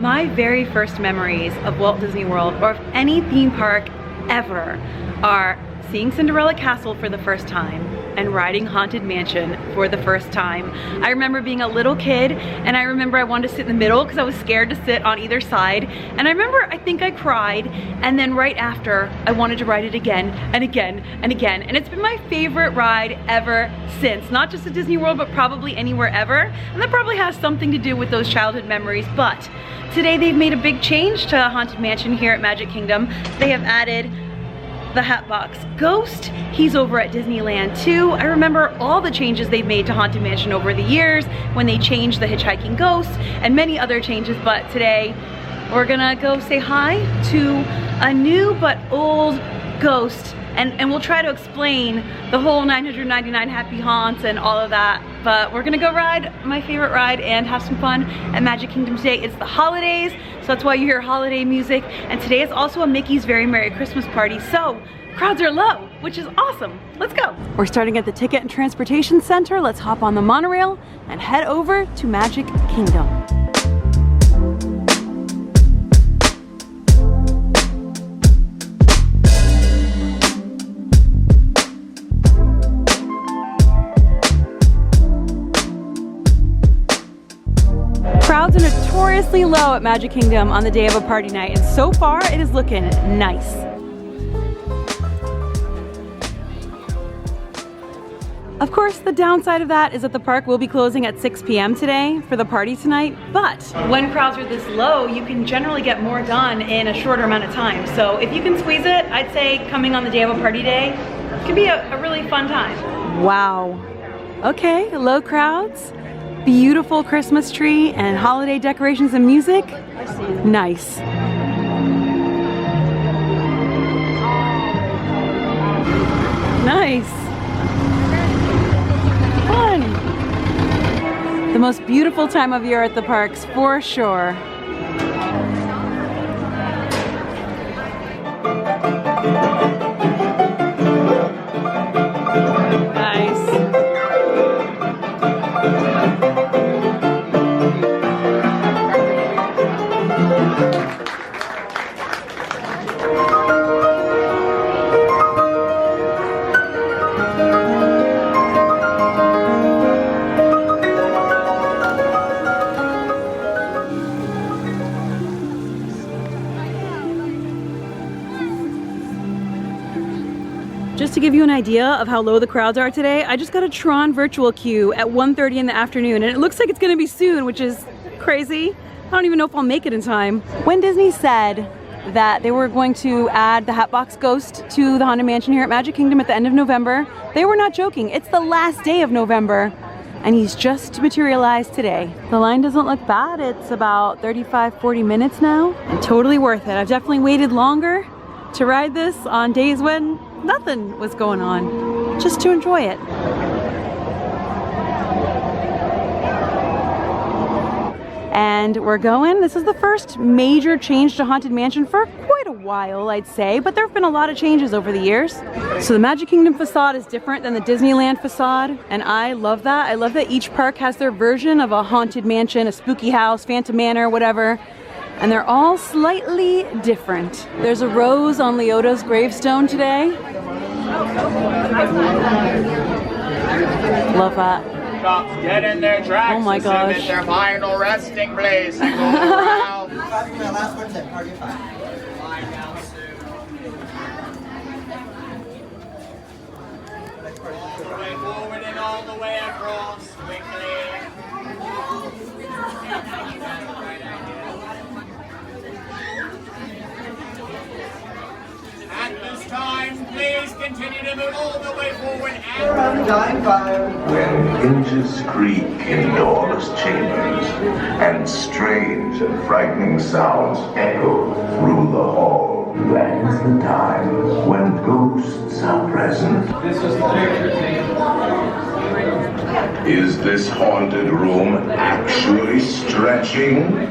My very first memories of Walt Disney World, or of any theme park ever, are seeing Cinderella Castle for the first time and riding Haunted Mansion for the first time. I remember being a little kid, and I remember I wanted to sit in the middle because I was scared to sit on either side. And I remember, I think I cried, and then right after, I wanted to ride it again and again and again. And it's been my favorite ride ever since. Not just at Disney World, but probably anywhere ever. And that probably has something to do with those childhood memories. But today they've made a big change to Haunted Mansion here at Magic Kingdom. They have added the Hatbox Ghost. He's over at Disneyland too. I remember all the changes they've made to Haunted Mansion over the years when they changed the hitchhiking ghost and many other changes, but today we're gonna go say hi to a new but old ghost, and we'll try to explain the whole 999 happy haunts and all of that. But we're gonna go ride my favorite ride and have some fun at Magic Kingdom today. It's the holidays, so that's why you hear holiday music. And today is also a Mickey's Very Merry Christmas party, so crowds are low, which is awesome. Let's go. We're starting at the Ticket and Transportation Center. Let's hop on the monorail and head over to Magic Kingdom. Crowds are notoriously low at Magic Kingdom on the day of a party night, and so far it is looking nice. Of course, the downside of that is that the park will be closing at 6 p.m. today for the party tonight, but when crowds are this low, you can generally get more done in a shorter amount of time. So if you can squeeze it, I'd say coming on the day of a party day can be a really fun time. Wow. Okay, low crowds. Beautiful Christmas tree and holiday decorations and music. Nice. Nice. Fun. The most beautiful time of year at the parks for sure. Just to give you an idea of how low the crowds are today, I just got a TRON virtual queue at 1:30 in the afternoon, and it looks like it's gonna be soon, which is crazy. I don't even know if I'll make it in time. When Disney said that they were going to add the Hatbox Ghost to the Haunted Mansion here at Magic Kingdom at the end of November, they were not joking. It's the last day of November, and he's just materialized today. The line doesn't look bad. It's about 35-40 minutes now, and totally worth it. I've definitely waited longer to ride this on days when nothing was going on, just to enjoy it. And we're going. This is the first major change to Haunted Mansion for quite a while, I'd say, but there have been a lot of changes over the years. So the Magic Kingdom facade is different than the Disneyland facade, and I love that. I love that each park has their version of a Haunted Mansion, a spooky house, Phantom Manor, whatever. And they're all slightly different. There's a rose on Leota's gravestone today. Love that. Get in their tracks. Oh my gosh. It's their final resting place. And go around. All the way forward and all the way across quickly. At this time, please continue to move all the way forward and when hinges creak in doorless chambers, and strange and frightening sounds echo through the hall, that is the time when ghosts are present. This is the picture taken. Is this haunted room actually stretching?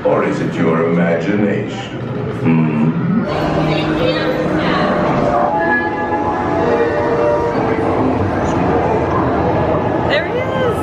Or is it your imagination? There he is!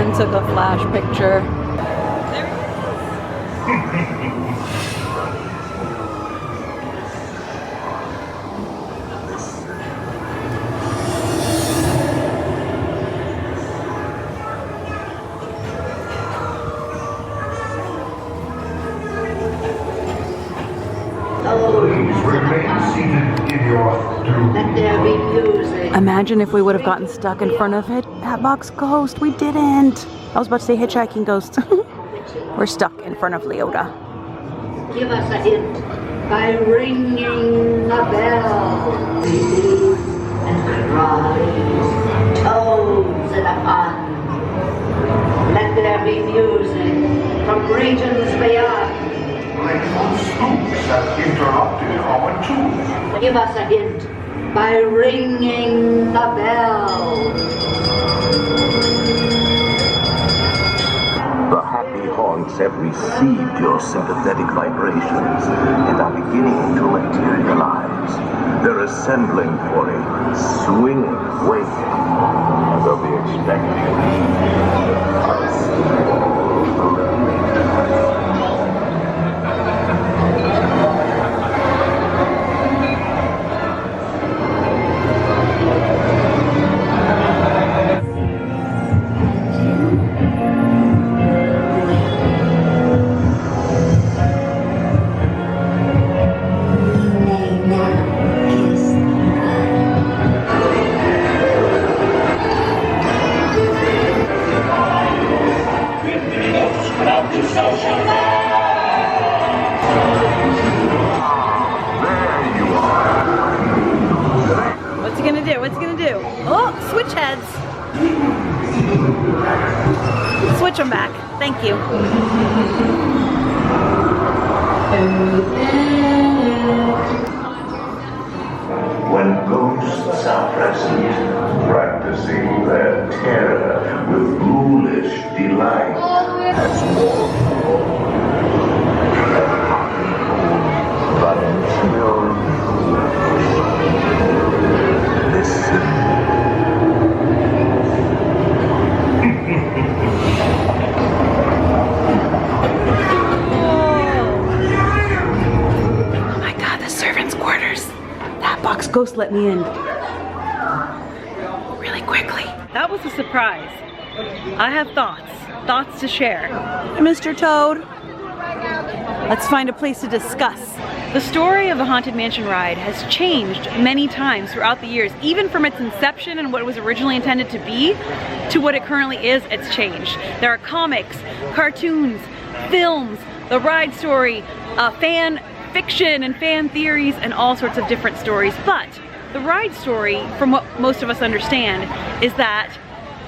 Someone took a flash picture. Please remain seated in your doom. Let there be music. Imagine if we would have gotten stuck in front of Hatbox Ghost. We didn't. I was about to say Hitchhiking Ghost. We're stuck in front of Leota. Give us a hint by ringing the bell. And cries, tones in a pun. Let there be music from regions beyond. Playful spooks have interrupted our tune. Give us a hint by ringing the bell. The happy haunts have received your sympathetic vibrations and are beginning to materialize. They're assembling for a swinging wake. They'll be expecting us. What's he gonna do? Oh, switch heads. Switch them back. Thank you. When ghosts are present, practicing their terror with ghoulish delight, as Walt but until listen. Oh my God, the servants' quarters. Hatbox Ghost let me in really quickly. That was a surprise. I have thoughts to share. Mr. Toad, let's find a place to discuss. The story of the Haunted Mansion ride has changed many times throughout the years, even from its inception and what it was originally intended to be to what it currently is. It's changed. There are comics, cartoons, films, the ride story, fan fiction and fan theories, and all sorts of different stories. But the ride story, from what most of us understand, is that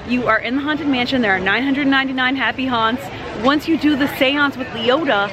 you are in the Haunted Mansion. There are 999 happy haunts. Once you do the seance with Leota,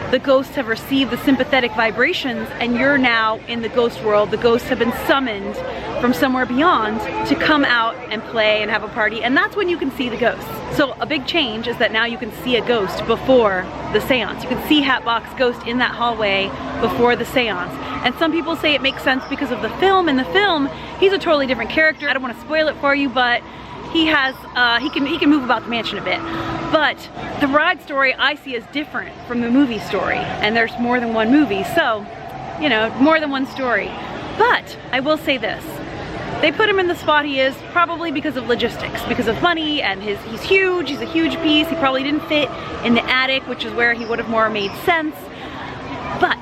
the ghosts have received the sympathetic vibrations and you're now in the ghost world. The ghosts have been summoned from somewhere beyond to come out and play and have a party, and that's when you can see the ghosts. So a big change is that now you can see a ghost before the seance. You can see Hatbox Ghost in that hallway before the seance. And some people say it makes sense because of the film. In the film, he's a totally different character. I don't want to spoil it for you, but he has he can move about the mansion a bit. But the ride story I see is different from the movie story, and there's more than one movie, so you know, more than one story. But I will say this, they put him in the spot he is probably because of logistics, because of money, and he's huge, he's a huge piece. He probably didn't fit in the attic, which is where he would have more made sense. But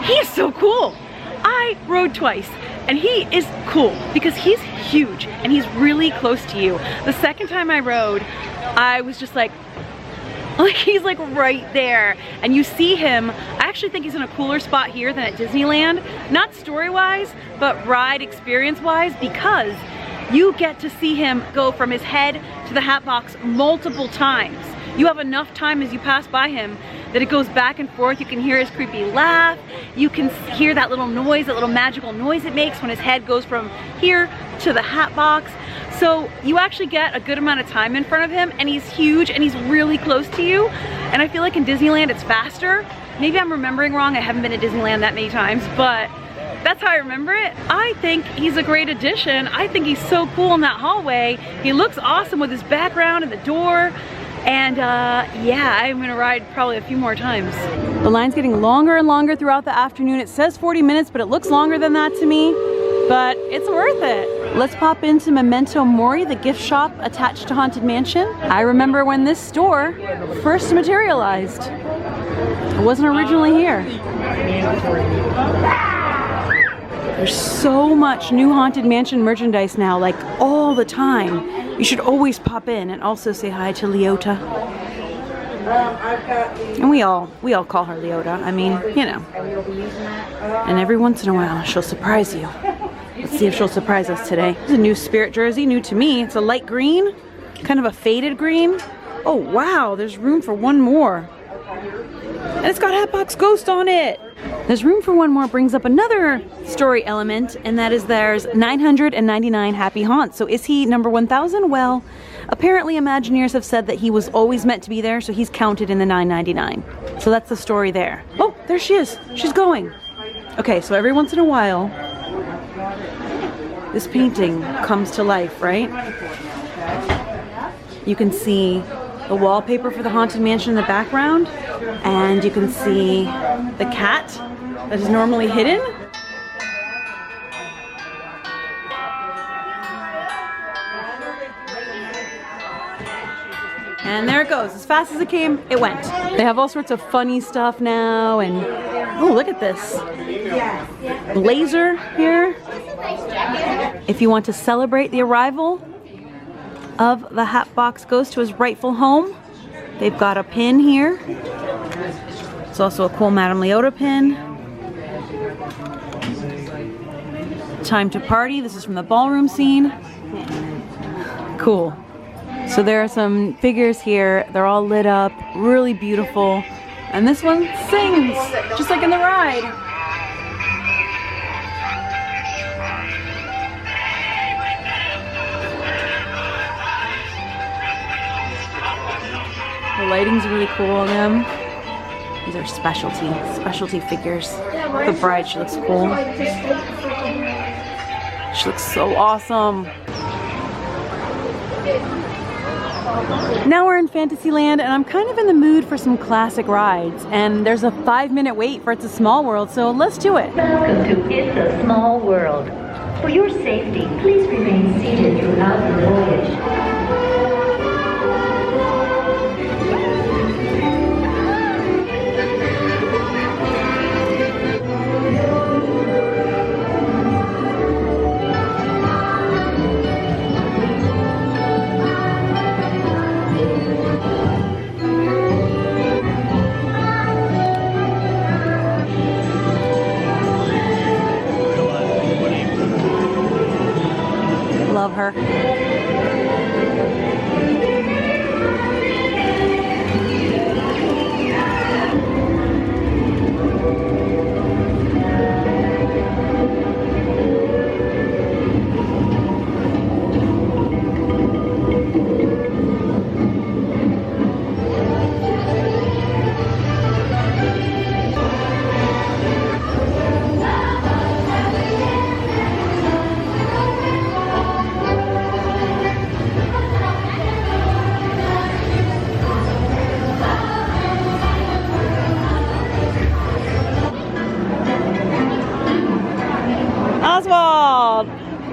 he is so cool. I rode twice, and he is cool because he's huge and he's really close to you. The second time I rode, I was just like he's like right there, and you see him. I actually think he's in a cooler spot here than at Disneyland, not story-wise, but ride experience-wise, because you get to see him go from his head to the Hatbox multiple times. You have enough time as you pass by him that it goes back and forth. You can hear his creepy laugh. You can hear that little noise, that little magical noise it makes when his head goes from here to the Hatbox. So you actually get a good amount of time in front of him, and he's huge and he's really close to you. And I feel like in Disneyland it's faster. Maybe I'm remembering wrong. I haven't been to Disneyland that many times, but That's how I remember it. I think he's a great addition. I think he's so cool in that hallway. He looks awesome with his background and the door. And yeah, I'm gonna ride probably a few more times. The line's getting longer and longer throughout the afternoon. It says 40 minutes, but it looks longer than that to me. But it's worth it. Let's pop into Memento Mori, the gift shop attached to Haunted Mansion. I remember when this store first materialized. It wasn't originally here. There's so much new Haunted Mansion merchandise now, like all the time. You should always pop in and also say hi to Leota. And we all call her Leota. I mean, you know. And every once in a while, she'll surprise you. Let's see if she'll surprise us today. It's a new spirit jersey, new to me. It's a light green, kind of a faded green. Oh wow, there's room for one more. And it's got Hatbox Ghost on it. There's room for one more brings up another story element, and that is there's 999 happy haunts. So is he number 1000? Well, apparently Imagineers have said that he was always meant to be there, so he's counted in the 999. So that's the story there. Oh, there she is. She's going. Okay, so every once in a while, this painting comes to life, right? You can see the wallpaper for the Haunted Mansion in the background, and you can see the cat that is normally hidden. And there it goes. As fast as it came, it went. They have all sorts of funny stuff now, and oh, look at this. Blazer here. If you want to celebrate the arrival of the Hatbox Ghost to his rightful home, they've got a pin here. It's also a cool Madame Leota pin. Time to party. This is from the ballroom scene. Cool. So there are some figures here. They're all lit up, really beautiful. And this one sings, just like in the ride. The lighting's really cool on them. These are specialty figures. The bride, she looks cool. She looks so awesome. Now we're in Fantasyland, and I'm kind of in the mood for some classic rides. And there's a 5-minute wait for It's a Small World, so let's do it. Welcome to It's a Small World. For your safety, please remain seated throughout the voyage. Love her. Oswald!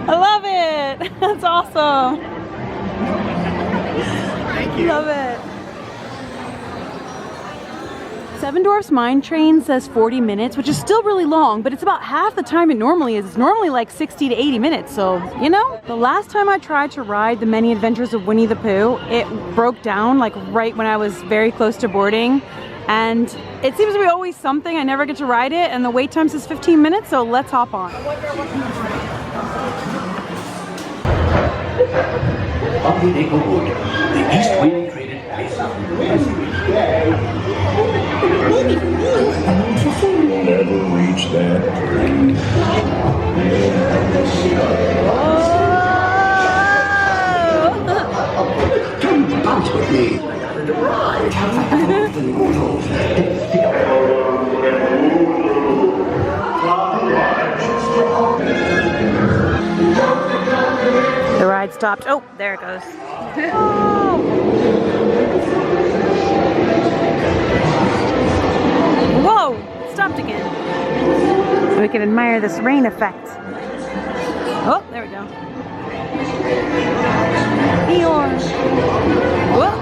I love it! That's awesome! Thank you. Love it! Seven Dwarfs Mine Train says 40 minutes, which is still really long, but it's about half the time it normally is. It's normally like 60 to 80 minutes, so, you know? The last time I tried to ride The Many Adventures of Winnie the Pooh, it broke down like right when I was very close to boarding. And it seems to be always something. I never get to ride it, and the wait time says 15 minutes, so let's hop on. Bumpy Wood, the East Wind traded places. Never reach that point. Come bounce with me. Lights stopped. Oh, there it goes. Whoa, it stopped again. So we can admire this rain effect. Oh, there we go. Eeyore. Whoa.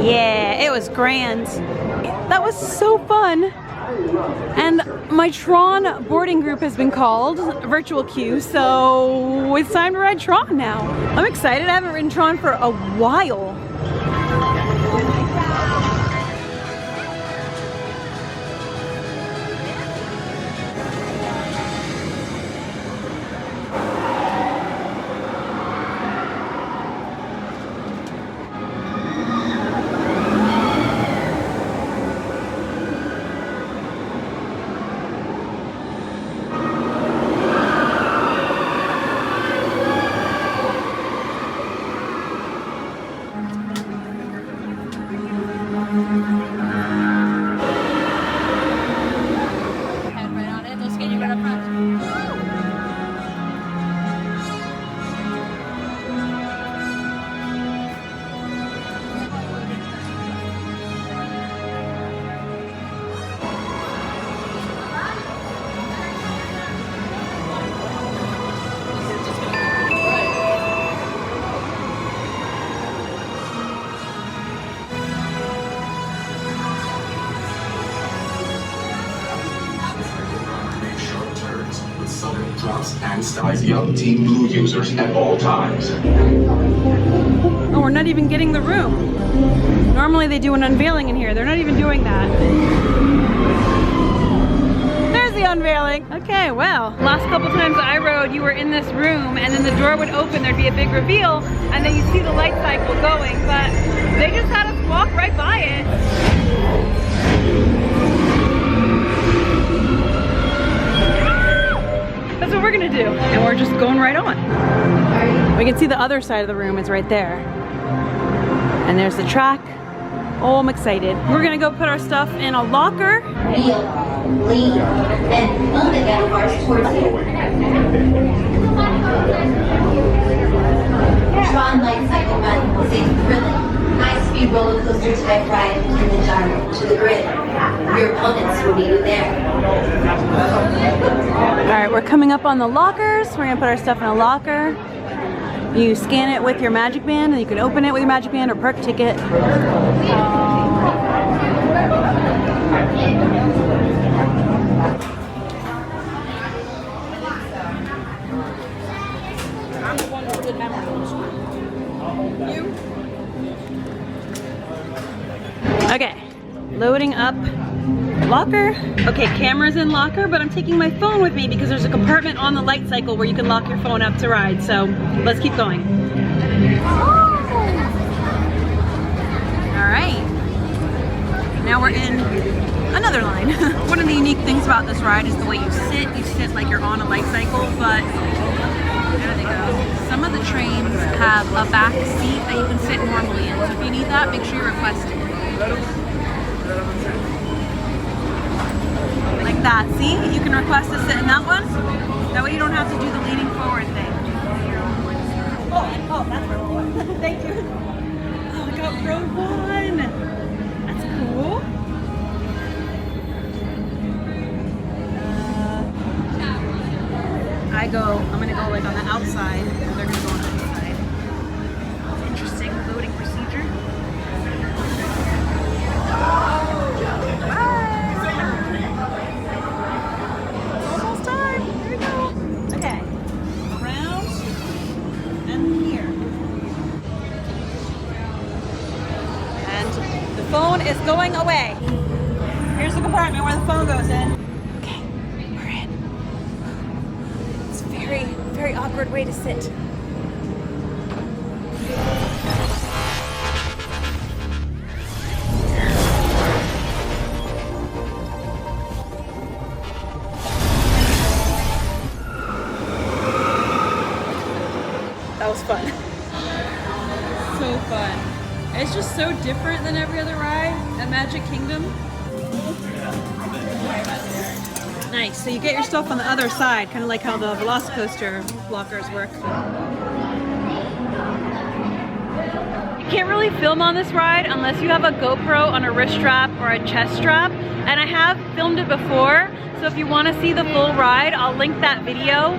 Yeah, it was grand. That was so fun. And my Tron boarding group has been called, virtual queue, so it's time to ride Tron now. I'm excited. I haven't ridden Tron for a while. And styles young Team Blue users at all times. Oh, we're not even getting the room. Normally they do an unveiling in here. They're not even doing that. There's the unveiling. Okay, well, last couple times I rode, you were in this room and then the door would open, there'd be a big reveal, and then you'd see the light cycle going, but they just had us walk right by it. That's what we're gonna do. And we're just going right on. We can see the other side of the room is right there. And there's the track. Oh, I'm excited. We're gonna go put our stuff in a locker. Wheel, lean, then pull the handlebars towards you. TRON Lightcycle Run is a thrilling, high-speed roller coaster type ride in the gyro to the grid. Your opponents will meet you there. All right, we're coming up on the lockers. We're gonna put our stuff in a locker. You scan it with your magic band and you can open it with your magic band or park ticket. Okay, loading up locker. Okay, camera's in locker, but I'm taking my phone with me because there's a compartment on the light cycle where you can lock your phone up to ride. So let's keep going. All right, now we're in another line. One of the unique things about this ride is the way you sit. You sit like you're on a light cycle, but there they go. Some of the trains have a back seat that you can sit normally in. So if you need that, make sure you request it. Like that, see? You can request to sit in that one. That way you don't have to do the leaning forward thing. Oh, that's row one. Thank you. Oh, I got row one. That's cool. I'm gonna go like on the outside, and they're gonna go on the inside. Interesting loading procedure. Almost time. Here we go. Okay. Around and here. And the phone is going away. Here's the compartment where the phone goes in. Okay, we're in. It's a very, very awkward way to sit. That was fun. So fun. It's just so different than every other ride at Magic Kingdom. Nice, so you get your stuff on the other side, kind of like how the Velocicoaster blockers work. You can't really film on this ride unless you have a GoPro on a wrist strap or a chest strap, and I have filmed it before, so if you want to see the full ride, I'll link that video.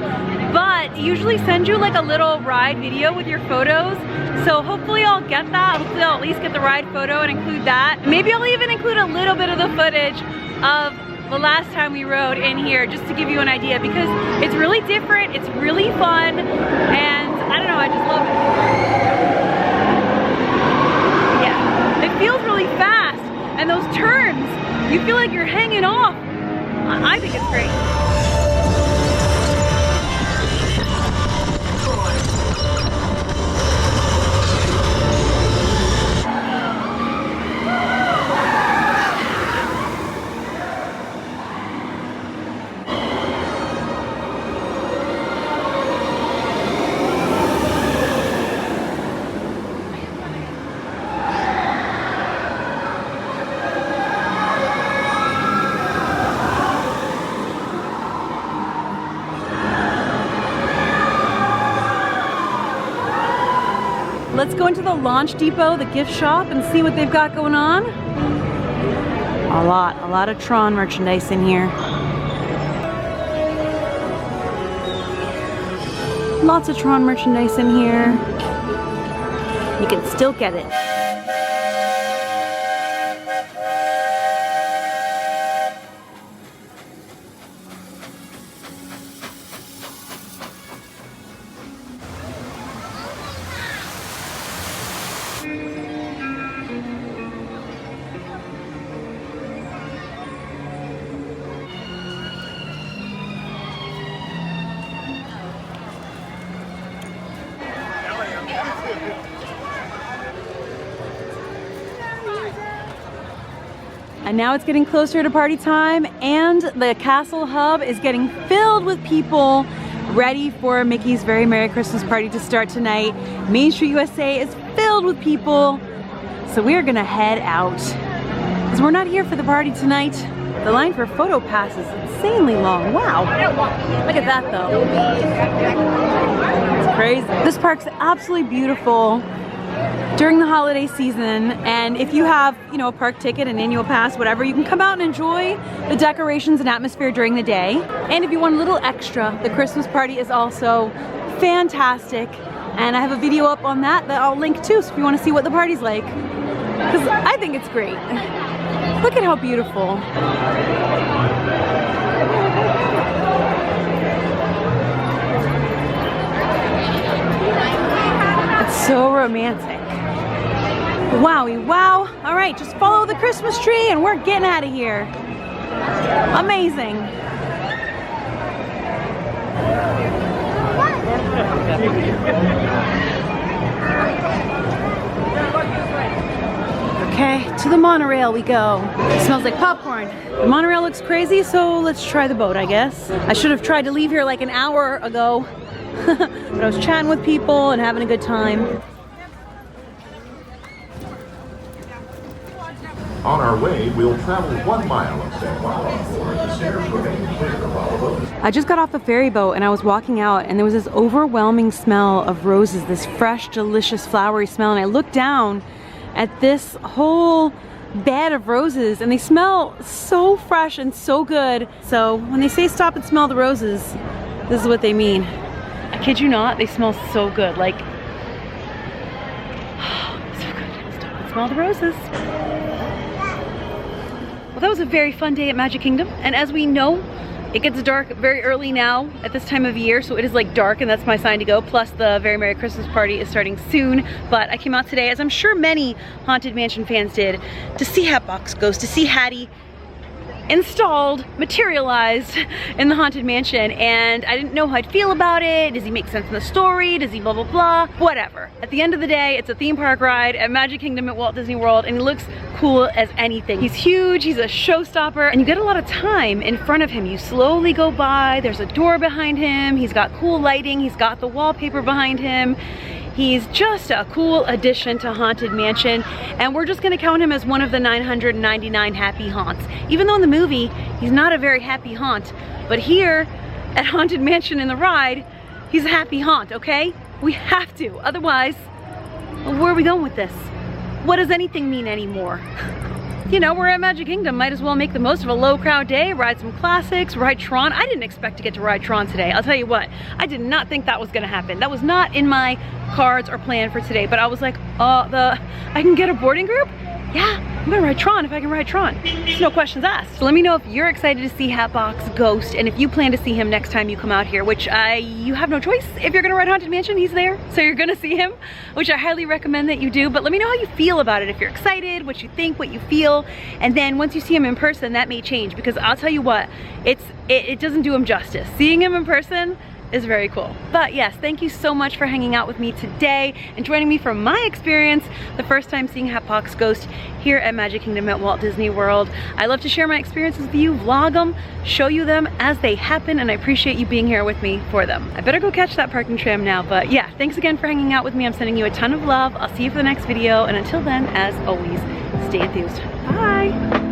But they usually send you like a little ride video with your photos, so hopefully I'll get that. Hopefully I'll at least get the ride photo and include that. Maybe I'll even include a little bit of the footage of the last time we rode in here, just to give you an idea, because it's really different, it's really fun, and I don't know, I just love it. Yeah, it feels really fast, and those turns, you feel like you're hanging off. I think it's great. Let's go into the launch depot, the gift shop, and see what they've got going on. A lot of TRON merchandise in here. Lots of TRON merchandise in here. You can still get it. And now it's getting closer to party time, and the castle hub is getting filled with people ready for Mickey's Very Merry Christmas Party to start tonight. Main Street USA is filled with people, so we are gonna head out. Because we're not here for the party tonight. The line for photo pass is insanely long. Wow, look at that though. It's crazy. This park's absolutely beautiful during the holiday season, and if you have, you know, a park ticket, an annual pass, whatever, you can come out and enjoy the decorations and atmosphere during the day. And if you want a little extra, the Christmas party is also fantastic, and I have a video up on that I'll link too, so if you want to see what the party's like, because I think it's great. Look at how beautiful. It's so romantic. Wowie wow. All right, just follow the Christmas tree and we're getting out of here. Amazing. Okay, to the monorail we go. It smells like popcorn. The monorail looks crazy, so let's try the boat, I guess. I should have tried to leave here like an hour ago, but I was chatting with people and having a good time. On our way, we'll travel 1 mile of set while on board. The stairs remain clear while above. I just got off the ferry boat and I was walking out and there was this overwhelming smell of roses, this fresh, delicious, flowery smell, and I looked down at this whole bed of roses and they smell so fresh and so good. So when they say stop and smell the roses, this is what they mean. I kid you not, they smell so good. Like, so good. Stop and smell the roses. Well, that was a very fun day at Magic Kingdom, and as we know, it gets dark very early now at this time of year, so it is like dark, and that's my sign to go. Plus the Very Merry Christmas Party is starting soon, but I came out today, as I'm sure many Haunted Mansion fans did, to see Hatbox Ghost, to see Hattie installed, materialized in the Haunted Mansion, and I didn't know how I'd feel about it. Does he make sense in the story? Does he blah blah blah? Whatever. At the end of the day, it's a theme park ride at Magic Kingdom at Walt Disney World, and he looks cool as anything. He's huge, he's a showstopper, and you get a lot of time in front of him. You slowly go by, there's a door behind him, he's got cool lighting, he's got the wallpaper behind him. He's just a cool addition to Haunted Mansion, and we're just gonna count him as one of the 999 happy haunts. Even though in the movie, he's not a very happy haunt, but here at Haunted Mansion in the ride, he's a happy haunt, okay? We have to, otherwise, where are we going with this? What does anything mean anymore? You know, we're at Magic Kingdom, might as well make the most of a low crowd day, ride some classics, ride Tron. I didn't expect to get to ride Tron today. I'll tell you what, I did not think that was gonna happen. That was not in my cards or plan for today, but I was like, I can get a boarding group? Yeah, I'm gonna ride Tron if I can ride Tron. There's no questions asked. So let me know if you're excited to see Hatbox Ghost and if you plan to see him next time you come out here, which you have no choice. If you're gonna ride Haunted Mansion, he's there, so you're gonna see him, which I highly recommend that you do. But let me know how you feel about it, if you're excited, what you think, what you feel. And then once you see him in person, that may change, because I'll tell you what, it doesn't do him justice. Seeing him in person is very cool. But yes, thank you so much for hanging out with me today and joining me from my experience the first time seeing Hatbox Ghost here at Magic Kingdom at Walt Disney World. I love to share my experiences with you, vlog them, show you them as they happen, and I appreciate you being here with me for them. I better go catch that parking tram now, but yeah, thanks again for hanging out with me. I'm sending you a ton of love. I'll see you for the next video, and until then, as always, stay enthused. Bye!